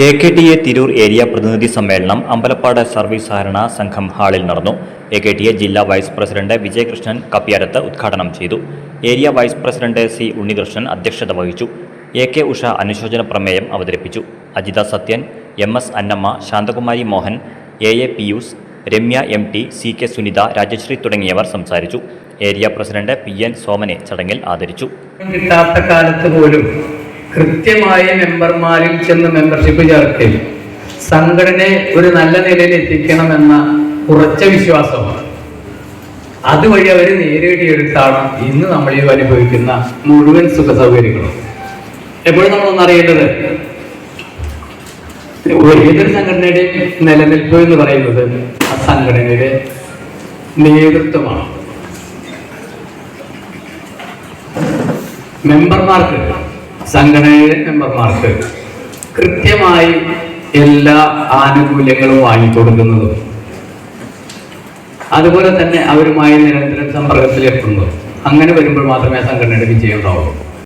AKTA Tirur area പ്രതിനിധി സമ്മേളനം Ambalappad service സഹകരണ സംഘം ഹാളിൽ നടന്നു. AKTA ജില്ലാ വൈസ് പ്രസിഡന്റ് വിജയകൃഷ്ണൻ കപ്പിയാരത്ത് ഉദ്ഘാടനം ചെയ്തു. Area vice president C. Unnikrishnan അധ്യക്ഷത വഹിച്ചു. AK ഉഷ അനുശോചന പ്രമേയം അവതരിപ്പിച്ചു. Ajitha Sathyan, MS Annamma, Santhakumari Mohan, AA Pius, Ramya MT, CK Sunitha, Rajasree തുടങ്ങിയവർ സംസാരിച്ചു. ഏരിയ പ്രസിഡന്റ് PN സോമനെ ചടങ്ങിൽ ആദരിച്ചു. കിട്ടാത്ത കാലത്ത് പോലും കൃത്യമായ മെമ്പർമാരിൽ ചെന്ന് മെമ്പർഷിപ്പ് ചേർക്കുകയും സംഘടനയെ ഒരു നല്ല നിലയിൽ എത്തിക്കണമെന്ന ഉറച്ച വിശ്വാസമാണ്. അതുവഴി അവർ നേരിടിയെടുത്താണ് ഇന്ന് നമ്മൾ ഈ അനുഭവിക്കുന്ന മുഴുവൻ സുഖ സൗകര്യങ്ങളും. എപ്പോഴും നമ്മളൊന്നറിയേണ്ടത്, ഏതൊരു സംഘടനയുടെയും നിലനിൽപ്പ് എന്ന് പറയുന്നത് ആ സംഘടനയുടെ നേതൃത്വമാണ്. മെമ്പർമാർക്ക്, സംഘടനയിലെ മെമ്പർമാർക്ക് കൃത്യമായി എല്ലാ ആനുകൂല്യങ്ങളും വാങ്ങിക്കൊടുക്കുന്നതും അതുപോലെ തന്നെ അവരുമായി നിരന്തരം സമ്പർക്കത്തിലെത്തുന്നതും അങ്ങനെ വരുമ്പോൾ മാത്രമേ സംഘടനയുടെ വിജയം ഉണ്ടാവുള്ളൂ.